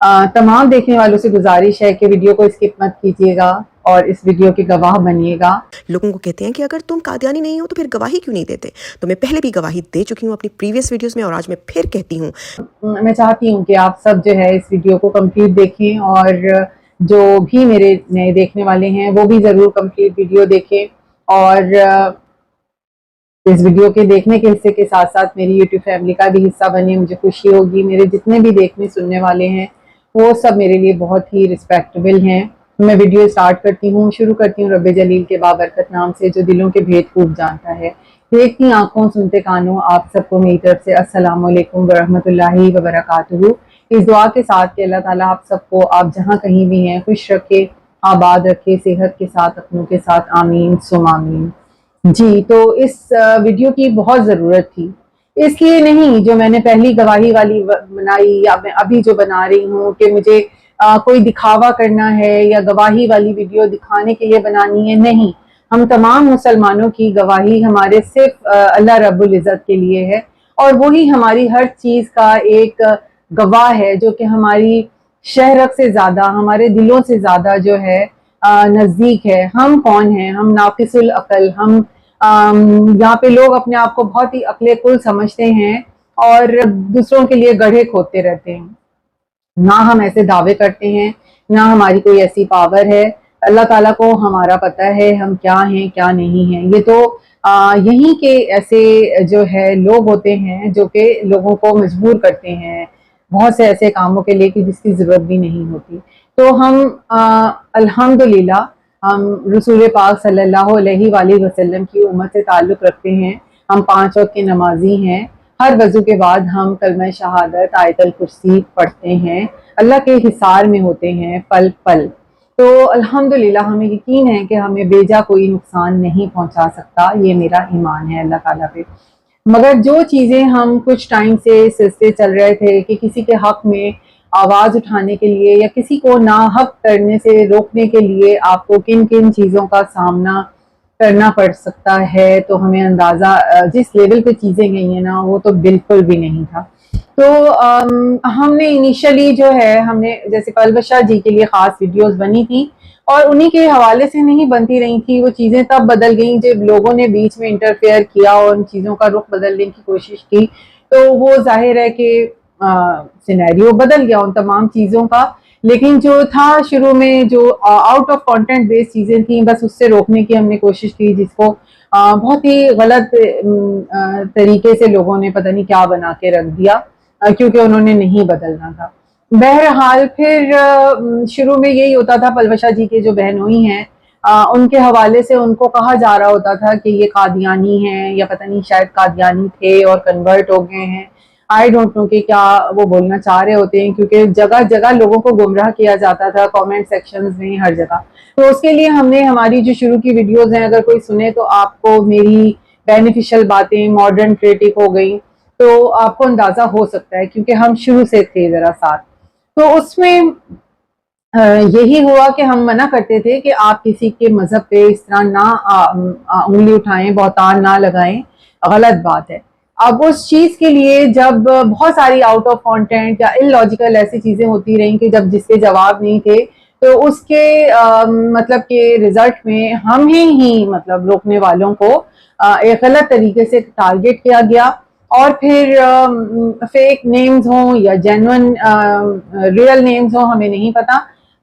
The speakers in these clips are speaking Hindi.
तमाम देखने वालों से गुजारिश है कि वीडियो को स्किप मत कीजिएगा और इस वीडियो के गवाह बनिएगा। लोगों को कहते हैं कि अगर तुम कादियानी नहीं हो तो फिर गवाही क्यों नहीं देते। तो मैं पहले भी गवाही दे चुकी हूँ अपनी प्रीवियस वीडियोस में और आज मैं फिर कहती हूँ। मैं चाहती हूँ कि आप सब जो है इस वीडियो को कंप्लीट देखें और जो भी मेरे नए देखने वाले हैं वो भी ज़रूर कंप्लीट वीडियो देखें और इस वीडियो के देखने के हिस्से के साथ साथ मेरी यूट्यूब फैमिली का भी हिस्सा बने। मुझे खुशी होगी। मेरे जितने भी देखने सुनने वाले हैं वो सब मेरे लिए बहुत ही रिस्पेक्टेबल हैं। मैं वीडियो स्टार्ट करती हूँ, शुरू करती हूँ रब्बे जलील के बाबरकत नाम से जो दिलों के भेद खूब जानता है। देखती आंखों सुनते कानों आप सबको मेरी तरफ से अस्सलाम वालेकुम वरहमतुल्लाहि वबरकातुहू। इस दुआ के साथ कि अल्लाह ताला आप सबको आप जहाँ कहीं भी हैं खुश रखे, आबाद रखे, सेहत के साथ, अपनों के साथ, आमीन सुम आमीन। जी, तो इस वीडियो की बहुत ज़रूरत थी। इसलिए नहीं जो मैंने पहली गवाही वाली बनाई या मैं अभी जो बना रही हूँ कि मुझे कोई दिखावा करना है या गवाही वाली वीडियो दिखाने के लिए बनानी है, नहीं। हम तमाम मुसलमानों की गवाही हमारे सिर्फ अल्लाह रब्बुल इज़्ज़त के लिए है और वही हमारी हर चीज़ का एक गवाह है जो कि हमारी शहरत से ज़्यादा, हमारे दिलों से ज़्यादा जो है नज़दीक है। हम कौन हैं? हम नाक़िसुल अक़ल, हम यहाँ पे लोग अपने आप को बहुत ही अक़ले कुल समझते हैं और दूसरों के लिए गड्ढे खोदते रहते हैं। ना हम ऐसे दावे करते हैं, ना हमारी कोई ऐसी पावर है। अल्लाह ताला को हमारा पता है हम क्या हैं, क्या नहीं हैं। ये तो यहीं के ऐसे जो है लोग होते हैं जो कि लोगों को मजबूर करते हैं बहुत से ऐसे कामों के लिए कि जिसकी ज़रूरत भी नहीं होती। तो हम अल्हम्दुलिल्लाह हम रसूल पाक सल्लल्लाहु अलैहि वसल्लम की उम्मत से ताल्लुक़ रखते हैं। हम 5 वक़्त के नमाज़ी हैं। हर वज़ू के बाद हम कलमा शहादत, आयतल कुर्सी पढ़ते हैं। अल्लाह के हिसार में होते हैं पल पल। तो अल्हम्दुलिल्लाह हमें यकीन है कि हमें बेजा कोई नुकसान नहीं पहुंचा सकता। ये मेरा ईमान है अल्लाह ताला पे। मगर जो चीज़ें हम कुछ टाइम से सिलसिले चल रहे थे कि किसी के हक़ में आवाज़ उठाने के लिए या किसी को नाहक करने से रोकने के लिए आपको किन किन चीज़ों का सामना करना पड़ सकता है, तो हमें अंदाज़ा जिस लेवल पे चीज़ें गई हैं ना वो तो बिल्कुल भी नहीं था। तो हमने इनिशियली जो है हमने जैसे पलबशा जी के लिए ख़ास वीडियोस बनी थी और उन्हीं के हवाले से नहीं बनती रही थी। वो चीज़ें तब बदल गई जब लोगों ने बीच में इंटरफेयर किया और उन चीज़ों का रुख बदलने की कोशिश की। तो वो ज़ाहिर है कि सिनेरियो बदल गया उन तमाम चीज़ों का। लेकिन जो था शुरू में जो आउट ऑफ कंटेंट बेस्ड चीज़ें थी बस उससे रोकने की हमने कोशिश की, जिसको बहुत ही गलत तरीके से लोगों ने पता नहीं क्या बना के रख दिया क्योंकि उन्होंने नहीं बदलना था। बहरहाल फिर शुरू में यही होता था, पलवशा जी के जो बहनोई हैं उनके हवाले से उनको कहा जा रहा होता था कि ये कादियानी हैं या पता नहीं शायद कादियानी थे और कन्वर्ट हो गए हैं। आई डोंट नो कि क्या वो बोलना चाह रहे होते हैं क्योंकि जगह जगह लोगों को गुमराह किया जाता था, कमेंट सेक्शंस में, हर जगह। तो उसके लिए हमने हमारी जो शुरू की वीडियोस हैं अगर कोई सुने तो आपको मेरी बेनिफिशियल बातें मॉडर्न क्रिटिक हो गई तो आपको अंदाजा हो सकता है क्योंकि हम शुरू से थे ज़रा साथ। तो उसमें यही हुआ कि हम मना करते थे कि आप किसी के मजहब पे इस तरह ना उंगली उठाएं, बहुतान ना लगाएं, गलत बात है। अब उस चीज के लिए जब बहुत सारी आउट ऑफ कंटेंट या इलॉजिकल ऐसी चीजें होती रही कि जब जिसके जवाब नहीं थे तो उसके मतलब के रिजल्ट में हम ही मतलब रोकने वालों को एक गलत तरीके से टारगेट किया गया और फिर फेक नेम्स हों या जेन्युइन रियल नेम्स हों हमें नहीं पता,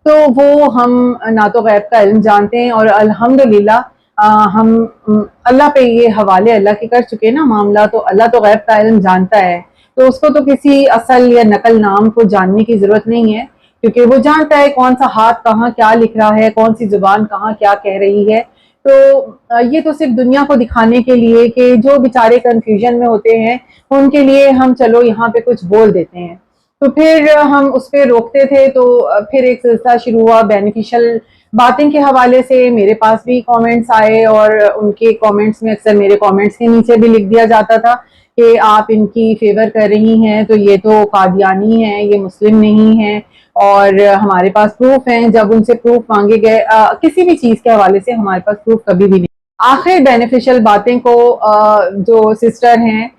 तो वो हम ना तो गैब का इल्म जानते हैं और अल्हम्दुलिल्लाह हम अल्लाह पे ये हवाले अल्लाह के कर चुके हैं ना मामला। तो अल्लाह तो गैब का इल्म जानता है तो उसको तो किसी असल या नकल नाम को जानने की जरूरत नहीं है क्योंकि वो जानता है कौन सा हाथ कहाँ क्या लिख रहा है, कौन सी जुबान कहाँ क्या कह रही है। तो ये तो सिर्फ दुनिया को दिखाने के लिए कि जो बेचारे कंफ्यूजन में होते हैं उनके लिए हम चलो यहाँ पे कुछ बोल देते हैं। तो फिर हम उस पर रोकते थे। तो फिर एक सिलसिला शुरू हुआ बेनिफिशियल बातें के हवाले से। मेरे पास भी कमेंट्स आए और उनके कमेंट्स में अक्सर मेरे कमेंट्स के नीचे भी लिख दिया जाता था कि आप इनकी फेवर कर रही हैं तो ये तो कादियानी है, ये मुस्लिम नहीं है और हमारे पास प्रूफ हैं। जब उनसे प्रूफ मांगे गए किसी भी चीज के हवाले से हमारे पास प्रूफ कभी भी नहीं। आखिर बेनिफिशियल बातें को जो सिस्टर हैं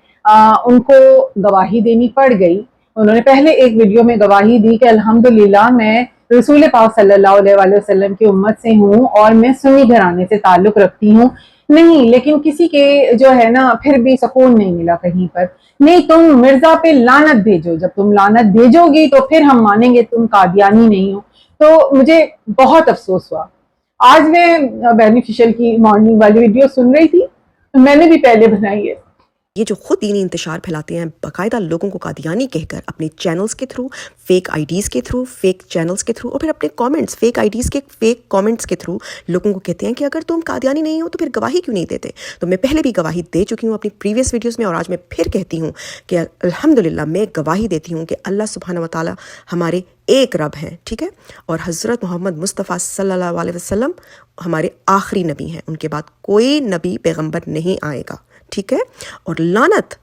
उनको गवाही देनी पड़ गई। उन्होंने पहले एक वीडियो में गवाही दी कि अल्हम्दुलिल्लाह मैं रसूल पाक सल्लल्लाहु अलैहि वसल्लम की उम्मत से हूँ और मैं सुन्नी घराने से ताल्लुक रखती हूँ। नहीं, लेकिन किसी के जो है ना फिर भी सुकून नहीं मिला कहीं पर। नहीं, तुम मिर्जा पे लानत भेजो, जब तुम लानत भेजोगी तो फिर हम मानेंगे तुम कादियानी नहीं हो। तो मुझे बहुत अफसोस हुआ। आज मैं बेनिफिशियल की मॉर्निंग वाली वीडियो सुन रही थी, मैंने भी पहले बनाई है। ये जो खुद दीनी इंतशार फैलाते हैं, बाकायदा लोगों को कादियानी कहकर अपने चैनल्स के थ्रू, फेक आईडीज़ के थ्रू, फेक चैनल्स के थ्रू और फिर अपने कमेंट्स, फेक आईडीज़ के फेक कमेंट्स के थ्रू लोगों को कहते हैं कि अगर तुम कादियानी नहीं हो तो फिर गवाही क्यों नहीं देते। तो मैं पहले भी गवाही दे चुकी हूँ अपनी प्रीवियस वीडियोज़ में और आज मैं फिर कहती हूँ कि अल्हम्दुलिल्लाह मैं गवाही देती हूँ कि अल्लाह सुब्हानहू व तआला हमारे एक रब हैं, ठीक है, और हज़रत मोहम्मद मुस्तफ़ा सल्लल्लाहु अलैहि वसल्लम हमारे आखिरी नबी हैं। उनके बाद कोई नबी पैगंबर नहीं आएगा, ठीक है। और लानत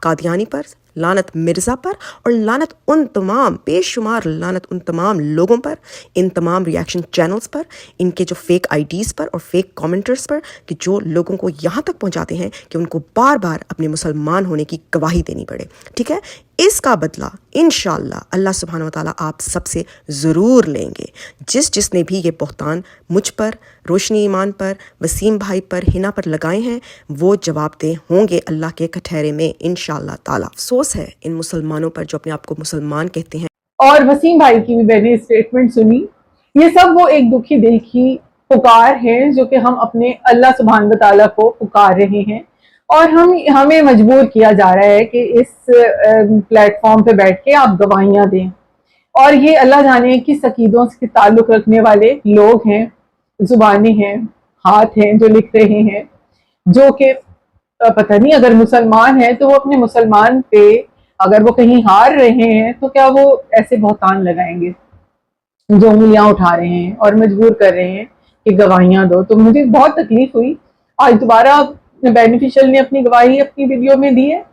कादियानी पर, लानत मिर्ज़ा पर और लानत उन तमाम बेशुमार लानत उन तमाम लोगों पर, इन तमाम रिएक्शन चैनल्स पर, इनके जो फेक आईडीज़ पर और फेक कमेंटर्स पर कि जो लोगों को यहाँ तक पहुँचाते हैं कि उनको बार बार अपने मुसलमान होने की गवाही देनी पड़े, ठीक है। इसका बदला इंशाअल्लाह अल्लाह सुब्हानहू व तआला आप सबसे ज़रूर लेंगे। जिसने भी ये बहतान मुझ पर, रोशनी ईमान पर, वसीम भाई पर, हिना पर लगाए हैं वो जवाबदेह होंगे अल्लाह के कठहरे में इंशाअल्लाह ताला। अफसोस है इन मुसलमानों पर जो अपने आप को मुसलमान कहते हैं। और वसीम भाई की भी मैंने स्टेटमेंट सुनी। ये सब वो एक दुखी दिल की पुकार है जो कि हम अपने अल्लाह सुब्हान व तआला को पुकार रहे हैं और हमें मजबूर किया जा रहा है कि इस प्लेटफॉर्म पे बैठ के आप गवाहियां दें। और ये अल्लाह जाने किस अकीदों से ताल्लुक रखने वाले लोग हैं, जुबानें हैं, हाथ हैं जो लिख रहे हैं, जो कि पता नहीं अगर मुसलमान है तो वो अपने मुसलमान पे अगर वो कहीं हार रहे हैं तो क्या वो ऐसे बहतान लगाएंगे जो उंगलियां उठा रहे हैं और मजबूर कर रहे हैं कि गवाहियां दो। तो मुझे बहुत तकलीफ हुई। आज दोबारा बेनिफिशियल ने अपनी गवाही अपनी वीडियो में दी है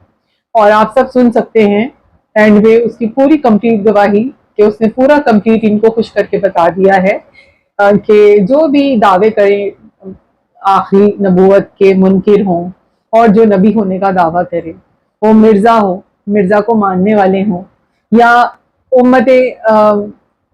और आप सब सुन सकते हैं एंड में उसकी पूरी कंप्लीट गवाही कि उसने पूरा कंप्लीट इनको खुश करके बता दिया है कि जो भी दावे करें आखिरी नबूवत के मुनकिर हों और जो नबी होने का दावा करे, वो मिर्ज़ा हो, मिर्ज़ा को मानने वाले हों या उम्मत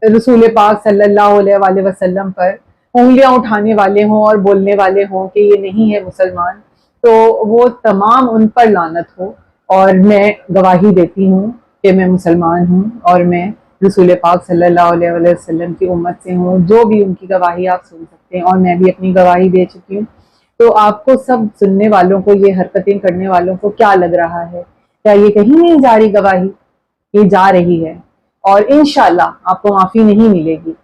रसूल पाक सल्लल्लाहु अलैहि वसल्लम पर उंगलियां उठाने वाले हों और बोलने वाले हों कि ये नहीं है मुसलमान, तो वो तमाम उन पर लानत हो। और मैं गवाही देती हूँ कि मैं मुसलमान हूँ और मैं रसूल पाक सल्लल्लाहु अलैहि वसल्लम की उम्मत से हूँ। जो भी उनकी गवाही आप सुन सकते हैं और मैं भी अपनी गवाही दे चुकी हूँ। तो आपको सब सुनने वालों को, ये हरकतें करने वालों को क्या लग रहा है? क्या ये कहीं नहीं जा रही गवाही? ये जा रही है और इंशाअल्लाह आपको माफ़ी नहीं मिलेगी।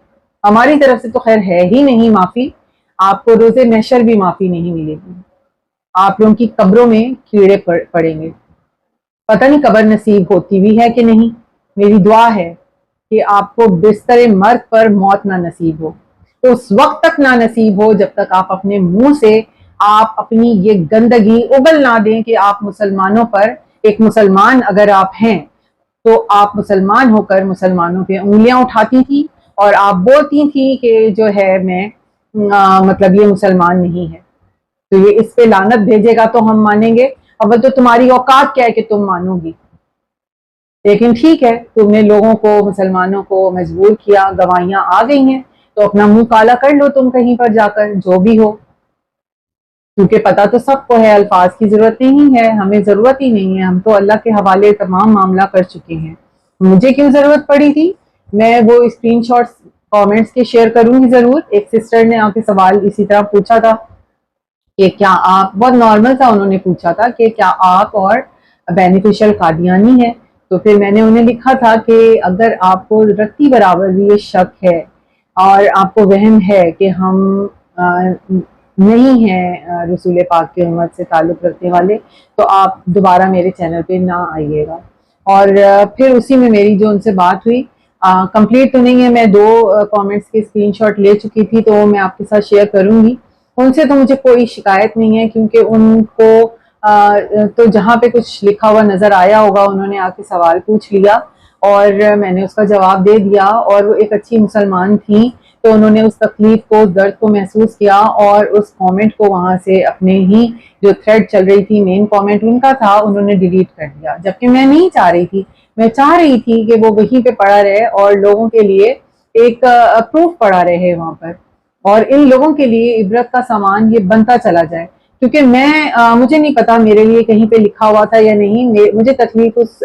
हमारी तरफ से तो खैर है ही नहीं माफ़ी, आपको रोज़े महशर भी माफ़ी नहीं मिलेगी। आप लोगों की कब्रों में कीड़े पड़ेंगे। पता नहीं कब्र नसीब होती भी है कि नहीं। मेरी दुआ है कि आपको बिस्तर मर्ग पर मौत ना नसीब हो, तो उस वक्त तक ना नसीब हो जब तक आप अपने मुंह से आप अपनी ये गंदगी उगल ना दें कि आप मुसलमानों पर, एक मुसलमान अगर आप हैं तो आप मुसलमान होकर मुसलमानों पे उंगलियां उठाती थी और आप बोलती थी कि जो है मैं मतलब ये मुसलमान नहीं है, तो ये इस पे लानत भेजेगा तो हम मानेंगे। अब तो तुम्हारी औकात क्या है कि तुम मानोगी? लेकिन ठीक है, तुमने लोगों को, मुसलमानों को मजबूर किया, गवाहियां आ गई हैं तो अपना मुंह काला कर लो तुम कहीं पर जाकर, जो भी हो, क्योंकि पता तो सबको है अल्फाज की जरूरत नहीं है, हमें जरूरत ही नहीं है, हम तो अल्लाह के हवाले तमाम मामला कर चुके हैं। मुझे क्यों जरूरत पड़ी थी? मैं वो स्क्रीनशॉट्स कमेंट्स के शेयर करूंगी जरूर। एक सिस्टर ने आपके सवाल इसी तरह पूछा था कि क्या आप, बहुत नॉर्मल सा उन्होंने पूछा था कि क्या आप और बेनिफिशियल कादियानी है, तो फिर मैंने उन्हें लिखा था कि अगर आपको रत्ती बराबर भी ये शक है और आपको वहम है कि हम नहीं है रसूल पाक की उम्मत से ताल्लुक़ रखने वाले, तो आप दोबारा मेरे चैनल पे ना आइएगा। और फिर उसी में मेरी जो उनसे बात हुई, कंप्लीट तो नहीं है, मैं 2 कमेंट्स के स्क्रीनशॉट ले चुकी थी तो मैं आपके साथ शेयर करूंगी। उनसे तो मुझे कोई शिकायत नहीं है क्योंकि उनको तो जहाँ पे कुछ लिखा हुआ नजर आया होगा उन्होंने आके सवाल पूछ लिया और मैंने उसका जवाब दे दिया। और वो एक अच्छी मुसलमान थी तो उन्होंने उस तकलीफ को, उस दर्द को महसूस किया और उस कमेंट को वहां से, अपने ही जो थ्रेड चल रही थी, मेन कमेंट उनका था, उन्होंने डिलीट कर दिया, जबकि मैं नहीं चाह रही थी। मैं चाह रही थी कि वो वहीं पे पड़ा रहे और लोगों के लिए एक प्रूफ पड़ा रहे वहां पर, और इन लोगों के लिए इबरत का सामान ये बनता चला जाए। क्योंकि मुझे नहीं पता मेरे लिए कहीं पे लिखा हुआ था या नहीं, मुझे तकलीफ उस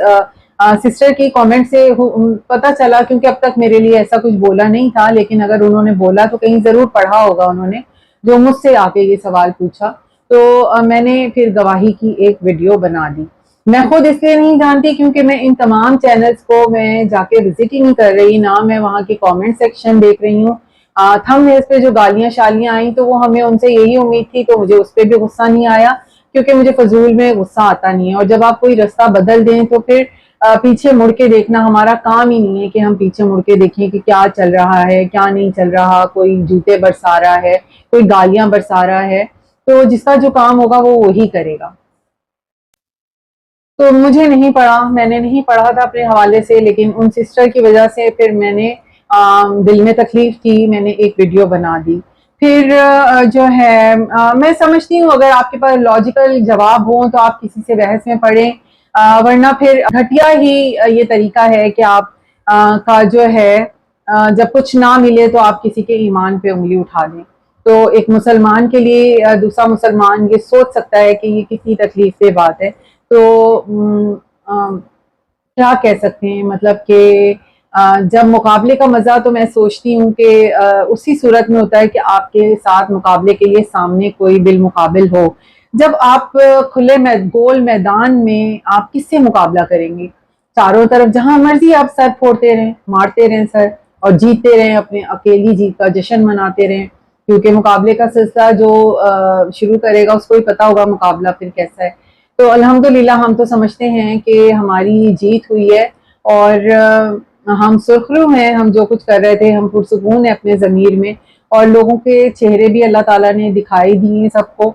सिस्टर की कमेंट से पता चला, क्योंकि अब तक मेरे लिए ऐसा कुछ बोला नहीं था, लेकिन अगर उन्होंने बोला तो कहीं जरूर पढ़ा होगा उन्होंने, जो मुझसे आके ये सवाल पूछा। तो मैंने फिर गवाही की एक वीडियो बना दी। मैं खुद इसलिए नहीं जानती क्योंकि मैं इन तमाम चैनल्स को मैं जाके विजिट ही नहीं कर रही, ना मैं वहाँ की कमेंट सेक्शन देख रही हूँ। थंबनेल्स पे जो गालियां शालियां आई तो वो हमें उनसे यही उम्मीद थी, तो मुझे उस पर भी गुस्सा नहीं आया, क्योंकि मुझे फजूल में गुस्सा आता नहीं है। और जब आप कोई रास्ता बदल दें तो फिर पीछे मुड़ के देखना हमारा काम ही नहीं है कि हम पीछे मुड़ के देखें कि क्या चल रहा है क्या नहीं चल रहा, कोई जूते बरसा रहा है, कोई गालियां बरसा रहा है, तो जिसका जो काम होगा वो वही करेगा। तो मुझे नहीं पढ़ा, मैंने नहीं पढ़ा था अपने हवाले से, लेकिन उन सिस्टर की वजह से फिर मैंने दिल में तकलीफ थी, मैंने एक वीडियो बना दी। फिर जो है मैं समझती हूँ अगर आपके पास लॉजिकल जवाब हो तो आप किसी से बहस में पढ़ें, वरना फिर घटिया ही ये तरीका है कि आप का जो है जब कुछ ना मिले तो आप किसी के ईमान पे उंगली उठा दें। तो एक मुसलमान के लिए दूसरा मुसलमान ये सोच सकता है कि ये कितनी तकलीफ दे बात है। तो क्या कह सकते हैं, मतलब कि जब मुकाबले का मजा, तो मैं सोचती हूँ कि उसी सूरत में होता है कि आपके साथ मुकाबले के लिए सामने कोई बिलमुकाबिल हो। जब आप खुले गोल मैदान में आप किससे मुकाबला करेंगे? चारों तरफ जहां मर्जी आप सर फोड़ते रहें, मारते रहें सर, और जीतते रहें, अपने अकेली जीत का जश्न मनाते रहें, क्योंकि मुकाबले का सिलसिला जो शुरू करेगा उसको ही पता होगा मुकाबला फिर कैसा है। तो अल्हम्दुलिल्लाह हम तो समझते हैं कि हमारी जीत हुई है, और हम सुरखरू हैं, हम जो कुछ कर रहे थे हम पुरसुकून है अपने ज़मीर में, और लोगों के चेहरे भी अल्लाह ताला ने दिखाई दिए सबको।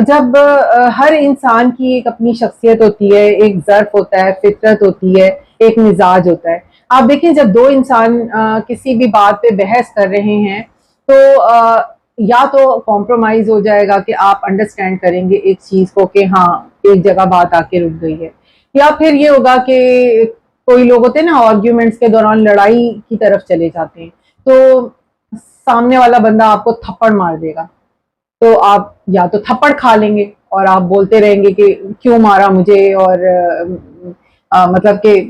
जब हर इंसान की एक अपनी शख्सियत होती है, एक ज़र्फ होता है, फितरत होती है, एक मिजाज होता है। आप देखें जब दो इंसान किसी भी बात पे बहस कर रहे हैं तो या तो कॉम्प्रोमाइज हो जाएगा कि आप अंडरस्टैंड करेंगे एक चीज को कि हाँ एक जगह बात आके रुक गई है, या फिर ये होगा कि कोई लोग होते हैं ना आर्ग्यूमेंट्स के दौरान लड़ाई की तरफ चले जाते हैं, तो सामने वाला बंदा आपको थप्पड़ मार देगा, तो आप या तो थप्पड़ खा लेंगे और आप बोलते रहेंगे कि क्यों मारा मुझे, और मतलब कि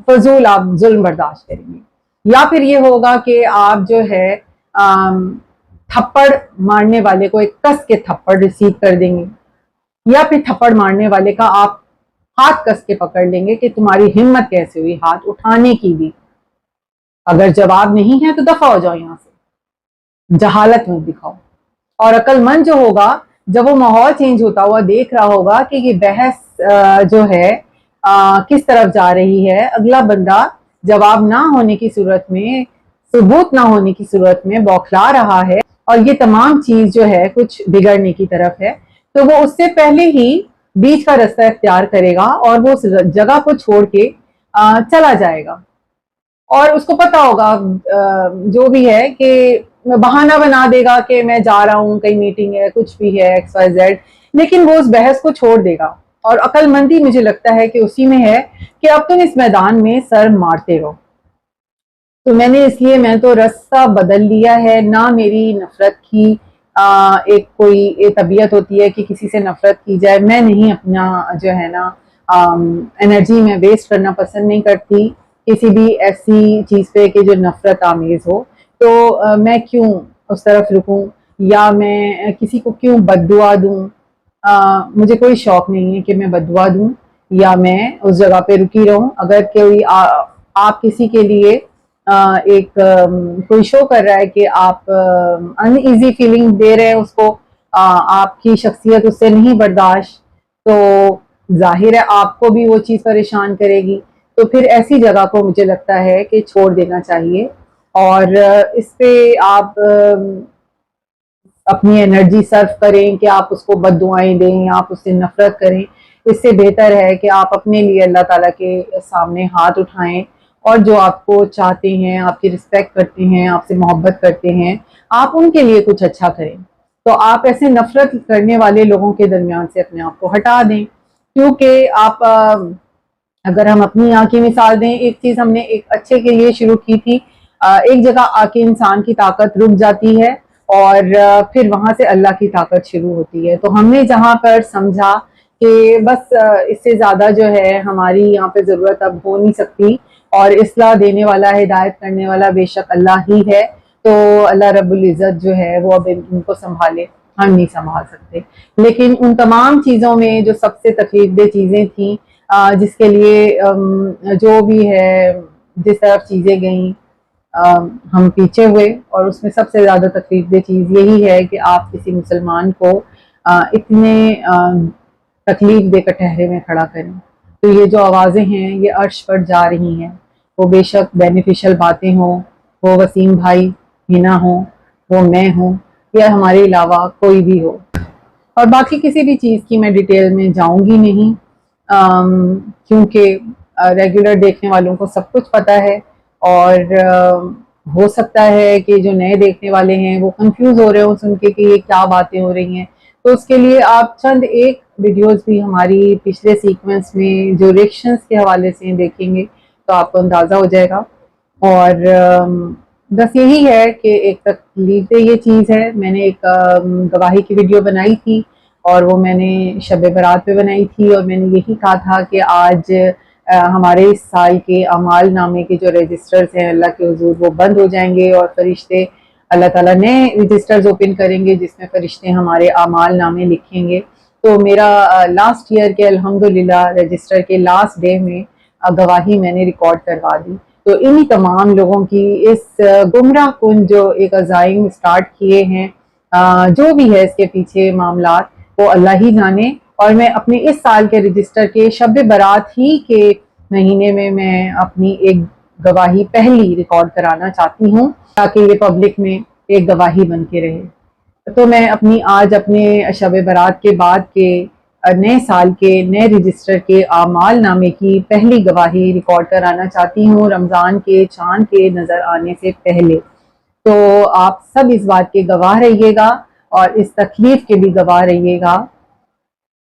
फजूल आप जुल्म बर्दाश्त करेंगे। या फिर ये होगा कि आप जो है थप्पड़ मारने वाले को एक कस के थप्पड़ रिसीव कर देंगे, या फिर थप्पड़ मारने वाले का आप हाथ कस के पकड़ लेंगे कि तुम्हारी हिम्मत कैसे हुई हाथ उठाने की भी, अगर जवाब नहीं है तो दफा हो जाओ यहां से, जहालत मत दिखाओ। और अक्लमंद जो होगा जब वो माहौल चेंज होता हुआ देख रहा होगा कि ये बहस जो है किस तरफ जा रही है, अगला बंदा जवाब ना होने की सूरत में, सबूत ना होने की सूरत में बौखला रहा है, और ये तमाम चीज जो है कुछ बिगड़ने की तरफ है, तो वो उससे पहले ही बीच का रास्ता इख्तियार करेगा और वो उस जगह को छोड़ के चला जाएगा। और उसको पता होगा जो भी है कि बहाना बना देगा कि मैं जा रहा हूँ, कहीं मीटिंग है, कुछ भी है, XYZ, लेकिन वो उस बहस को छोड़ देगा। और अक्लमंदी मुझे लगता है कि उसी में है कि अब तुम इस मैदान में सर मारते रहो। तो मैं तो रास्ता बदल लिया है, ना मेरी नफरत की एक कोई तबीयत होती है कि किसी से नफरत की जाए, मैं नहीं अपना जो है ना एनर्जी में वेस्ट करना पसंद नहीं करती किसी भी ऐसी चीज पे कि जो नफरत आमेज हो। तो मैं क्यों उस तरफ रुकूं, या मैं किसी को क्यों बद्दुआ दूं। मुझे कोई शौक नहीं है कि मैं बद्दुआ दूं या मैं उस जगह पे रुकी रहूं। अगर कोई आप किसी के लिए एक कोई शो कर रहा है कि आप अनईजी फीलिंग दे रहे हैं उसको, आपकी शख्सियत उससे नहीं बर्दाश्त, तो जाहिर है आपको भी वो चीज़ परेशान करेगी। तो फिर ऐसी जगह को मुझे लगता है कि छोड़ देना चाहिए, और इस पे आप अपनी एनर्जी सर्व करें कि आप उसको बद्दुआएं दें, आप उससे नफरत करें। इससे बेहतर है कि आप अपने लिए अल्लाह ताला के सामने हाथ उठाएं, और जो आपको चाहते हैं, आपकी रिस्पेक्ट करते हैं, आपसे मोहब्बत करते हैं, आप उनके लिए कुछ अच्छा करें। तो आप ऐसे नफरत करने वाले लोगों के दरमियान से अपने आप को हटा दें, क्योंकि आप अगर हम अपनी यहाँ की मिसाल दें, एक चीज हमने एक अच्छे के लिए शुरू की थी, एक जगह आके इंसान की ताकत रुक जाती है और फिर वहां से अल्लाह की ताकत शुरू होती है। तो हमने जहां पर समझा कि बस इससे ज्यादा जो है हमारी यहाँ पे जरूरत अब हो नहीं सकती और इस्लाह देने वाला, हिदायत करने वाला बेशक अल्लाह ही है, तो अल्लाह रब्बुल इज़्ज़त जो है वो अब इनको संभाले, हम नहीं संभाल सकते। लेकिन उन तमाम चीज़ों में जो सबसे तकलीफदेह चीज़ें थी, जिसके लिए जो भी है, जिस तरफ चीज़ें गई, हम पीछे हुए, और उसमें सबसे ज़्यादा तकलीफदेह चीज़ यही है कि आप किसी मुसलमान को इतने तकलीफ देकर ठहरे में खड़ा करें। तो ये जो आवाज़ें हैं ये अर्श पर जा रही हैं, वो बेशक बेनिफिशियल बातें हों, वो वसीम भाई हिना हो, वो मैं हूँ, या हमारे अलावा कोई भी हो। और बाकी किसी भी चीज़ की मैं डिटेल में जाऊंगी नहीं, क्योंकि रेगुलर देखने वालों को सब कुछ पता है, और हो सकता है कि जो नए देखने वाले हैं वो कंफ्यूज हो रहे हो सुन के कि ये क्या बातें हो रही हैं। तो उसके लिए आप चंद एक वीडियोस भी हमारी पिछले सीक्वेंस में जो रिएक्शंस के हवाले से देखेंगे तो आपको अंदाज़ा हो जाएगा। और बस यही है कि एक तकलीफ ये चीज़ है, मैंने एक गवाही की वीडियो बनाई थी और वो मैंने शब बरात पे बनाई थी, और मैंने यही कहा था कि आज हमारे इस साल के अमाल नामे के जो रजिस्टर्स हैं अल्लाह के हुजूर वो बंद हो जाएंगे और फरिश्ते अल्लाह ताला नए रजिस्टर्स ओपन करेंगे जिसमें फरिश्ते हमारे अमाल नामे लिखेंगे। तो मेरा लास्ट ईयर के अल्हम्दुलिल्लाह रजिस्टर के लास्ट डे में गवाही मैंने रिकॉर्ड करवा दी। तो इन्हीं तमाम लोगों की इस गुमराह कुन जो एक अज़ाइम स्टार्ट किए हैं, जो भी है इसके पीछे मामलात, वो अल्लाह ही जाने। और मैं अपने इस साल के रजिस्टर के शब बरात ही के महीने में मैं अपनी एक गवाही पहली रिकॉर्ड कराना चाहती हूँ ताकि ये पब्लिक में एक गवाही बन के रहे। तो मैं अपनी आज अपने शब बरात के बाद के नए साल के नए रजिस्टर के आमाल नामे की पहली गवाही रिकॉर्ड कराना चाहती हूँ, रमज़ान के चांद के नज़र आने से पहले। तो आप सब इस बात के गवाह रहिएगा और इस तकलीफ के भी गवाह रहिएगा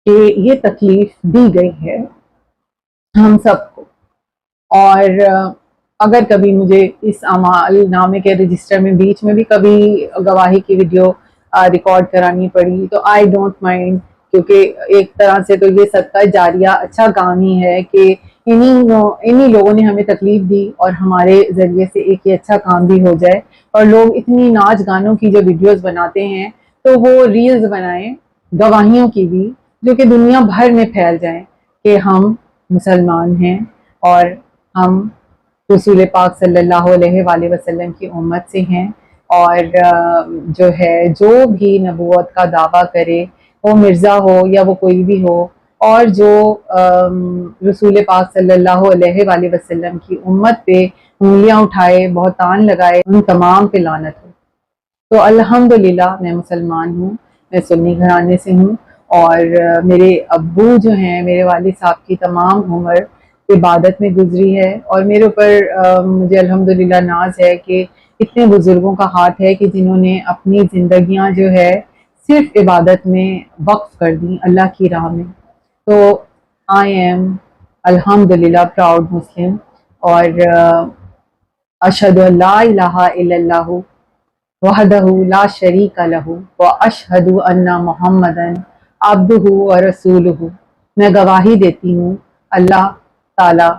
कि ये तकलीफ दी गई है हम सबको। और अगर कभी मुझे इस अमाल नामे के रजिस्टर में बीच में भी कभी गवाही की वीडियो रिकॉर्ड करानी पड़ी तो आई डोंट माइंड, क्योंकि एक तरह से तो ये सदका जारिया अच्छा काम ही है कि इन्हीं लोगों ने हमें तकलीफ दी और हमारे जरिए से एक ये अच्छा काम भी हो जाए। और लोग इतनी नाच गानों की जो वीडियोस बनाते हैं तो वो रील्स बनाएं गवाहियों की भी, जो कि दुनिया भर में फैल जाएं कि हम मुसलमान हैं और हम रसूल पाक सल्लल्लाहु अलैहि वसल्लम की उम्मत से हैं। और जो है जो भी नबूवत का दावा करे, वो मिर्ज़ा हो या वो कोई भी हो, और जो रसूल पाक सल्लल्लाहु अलैहि वसल्लम की उम्मत पे उंगलियां उठाए, बहुतान लगाए, उन तमाम पे लानत हो। तो अल्हम्दुलिल्लाह मैं मुसलमान हूँ, मैं सुन्नी घराने से हूँ, और मेरे अब्बू जो हैं, मेरे वालिद साहब की तमाम उम्र इबादत में गुजरी है, और मेरे ऊपर मुझे अल्हम्दुलिल्लाह नाज है कि इतने बुजुर्गों का हाथ है कि जिन्होंने अपनी जिंदगियां जो है सिर्फ इबादत में वक्फ कर दी अल्लाह की राह में। तो आई एम अल्हम्दुलिल्लाह प्राउड मुस्लिम, और अशहदु अल्ला इलाहा इल्लल्लाहु वहदहु ला शरीका लहू व अशहदु अन्ना मुहम्मदन अब्दुहु व रसूलुहु। मैं गवाही देती हूँ अल्लाह ताला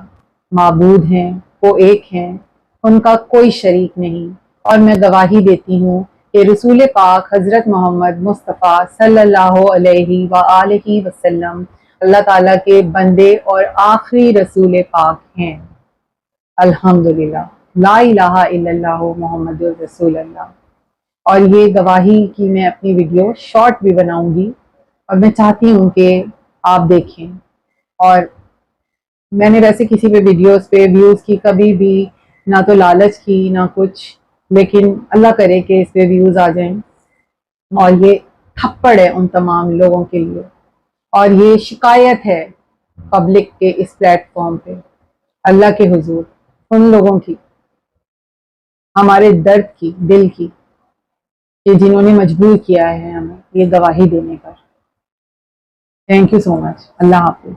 माबूद हैं, वो एक हैं, उनका कोई शरीक नहीं। और मैं गवाही देती हूँ कि रसूल पाक हज़रत मोहम्मद मुस्तफ़ा सल्लल्लाहु अलैहि व आलिहि वसल्लम अल्लाह ताला के बंदे और आखिरी रसूल पाक हैं। अल्हम्दुलिल्लाह, ला इलाहा इल्लल्लाहु मुहम्मदुर रसूलुल्लाह। और ये गवाही की मैं अपनी वीडियो शॉर्ट भी बनाऊंगी, और मैं चाहती हूँ कि आप देखें। और मैंने वैसे किसी पे वीडियोस पे व्यूज़ की कभी भी ना तो लालच की ना कुछ, लेकिन अल्लाह करे कि इस पे व्यूज़ आ जाएं। और ये थप्पड़ है उन तमाम लोगों के लिए, और ये शिकायत है पब्लिक के इस प्लेटफॉर्म पे अल्लाह के हुजूर उन लोगों की, हमारे दर्द की, दिल की, कि जिन्होंने मजबूर किया है हमें ये गवाही देने पर। Thank you so much. Allah Hafiz.